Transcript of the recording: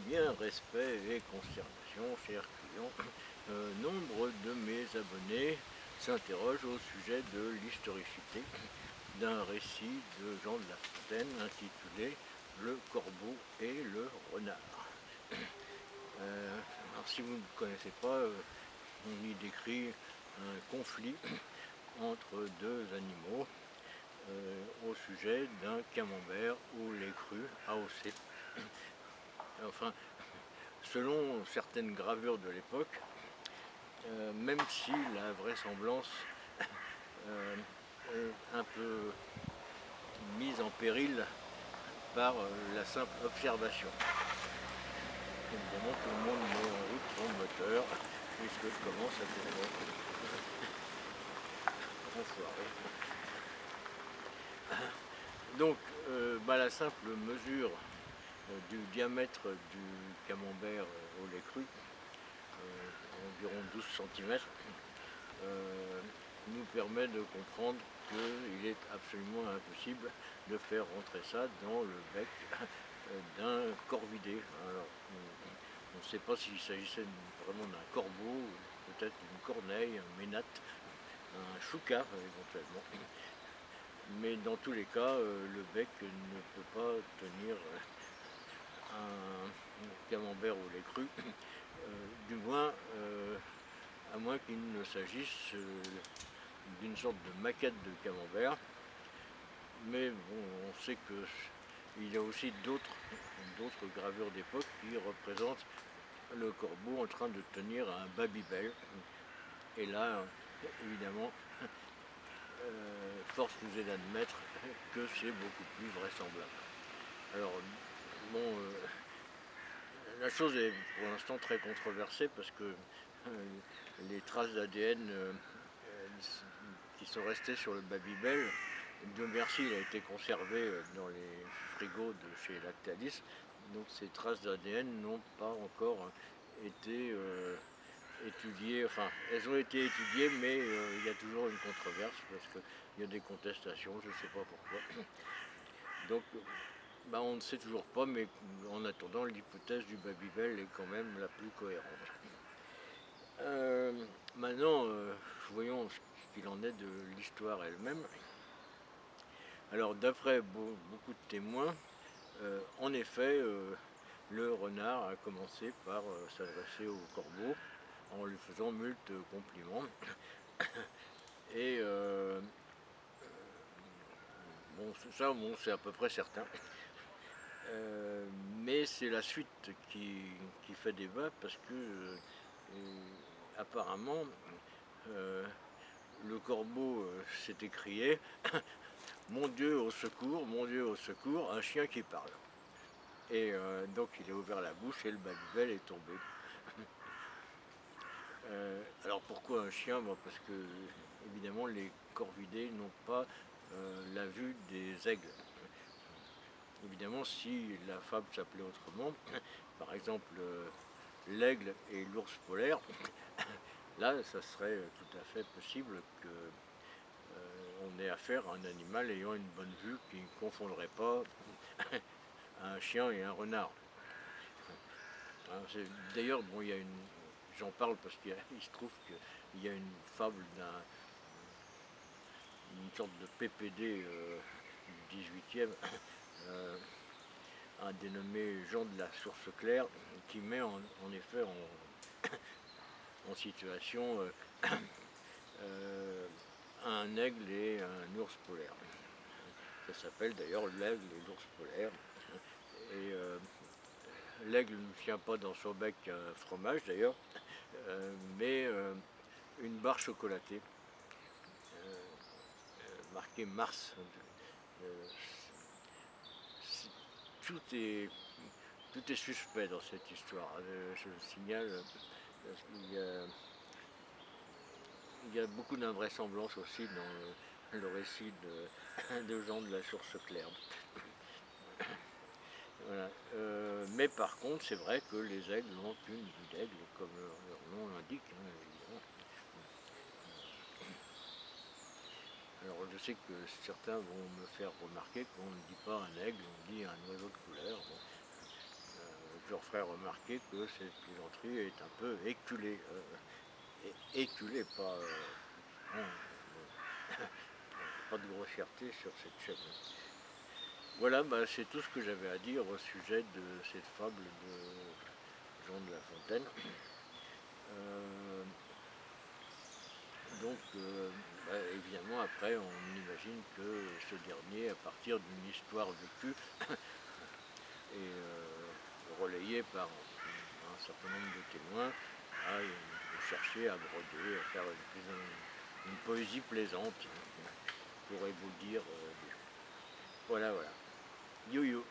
bien, respect et consternation, chers clients. Nombre de mes abonnés s'interrogent au sujet de l'historicité d'un récit de Jean de La Fontaine intitulé Le corbeau et le renard. Alors si vous ne connaissez pas, on y décrit un conflit entre deux animaux au sujet d'un camembert au lait cru AOC. Enfin, selon certaines gravures de l'époque, même si la vraisemblance est un peu mise en péril par la simple observation. Évidemment, tout le monde met en route son moteur, puisque je commence à tourner. Enfoiré. Donc, la simple mesure du diamètre du camembert au lait cru, environ 12 cm, nous permet de comprendre qu'il est absolument impossible de faire rentrer ça dans le bec d'un corvidé. Alors, on ne sait pas s'il s'agissait vraiment d'un corbeau, peut-être d'une corneille, un ménate, un chouca éventuellement. Mais dans tous les cas, le bec ne peut pas tenir un camembert au lait cru, du moins à moins qu'il ne s'agisse d'une sorte de maquette de camembert. Mais bon, on sait qu'il y a aussi d'autres gravures d'époque qui représentent le corbeau en train de tenir un Babybel. Et là, évidemment, force nous est d'admettre que c'est beaucoup plus vraisemblable. Alors, bon, la chose est pour l'instant très controversée parce que les traces d'ADN qui sont restées sur le Babybel, Dieu merci, il a été conservé dans les frigos de chez Lactalis, donc ces traces d'ADN n'ont pas encore été étudiées, enfin elles ont été étudiées, mais il y a toujours une controverse parce qu'il y a des contestations, je ne sais pas pourquoi. Donc on ne sait toujours pas, mais en attendant, l'hypothèse du Babybel est quand même la plus cohérente. Maintenant, voyons ce qu'il en est de l'histoire elle-même. Alors, d'après beaucoup de témoins, en effet, le renard a commencé par s'adresser au corbeau en lui faisant moult compliments. Et ça, c'est à peu près certain. Mais c'est la suite qui fait débat parce que apparemment le corbeau s'est écrié mon Dieu au secours, un chien qui parle. Et donc il a ouvert la bouche et le Babybel est tombé. Alors pourquoi un chien? Parce que évidemment les corvidés n'ont pas la vue des aigles. Évidemment, si la fable s'appelait autrement, par exemple l'aigle et l'ours polaire, là, ça serait tout à fait possible qu'on ait affaire à un animal ayant une bonne vue qui ne confondrait pas un chien et un renard. D'ailleurs, bon, j'en parle parce qu'il se trouve qu'il y a une fable d'une sorte de PPD du 18e, un dénommé Jean de la Source Claire, qui met en effet en situation un aigle et un ours polaire. Ça s'appelle d'ailleurs l'aigle et l'ours polaire. Et l'aigle ne tient pas dans son bec un fromage d'ailleurs, mais une barre chocolatée, marquée Mars. Tout est suspect dans cette histoire. Je le signale, parce il y a beaucoup d'invraisemblances aussi dans le récit de Jean de la Source Claire. Voilà. Mais par contre, c'est vrai que les aigles ont une vue d'aigle, comme leur nom l'indique, hein, évidemment. Alors je sais que certains vont me faire remarquer qu'on ne dit pas un aigle, on dit un oiseau de couleur. Bon. je leur ferai remarquer que cette plaisanterie est un peu éculée. Éculée, pas... non, pas de grossièreté sur cette chaîne. Voilà, bah, c'est tout ce que j'avais à dire au sujet de cette fable de Jean de La Fontaine. Donc, bah, évidemment, après, on imagine que ce dernier, à partir d'une histoire vécue et relayée par un certain nombre de témoins, a cherché à broder, à faire une poésie plaisante, pourrait vous dire. Voilà, voilà. You.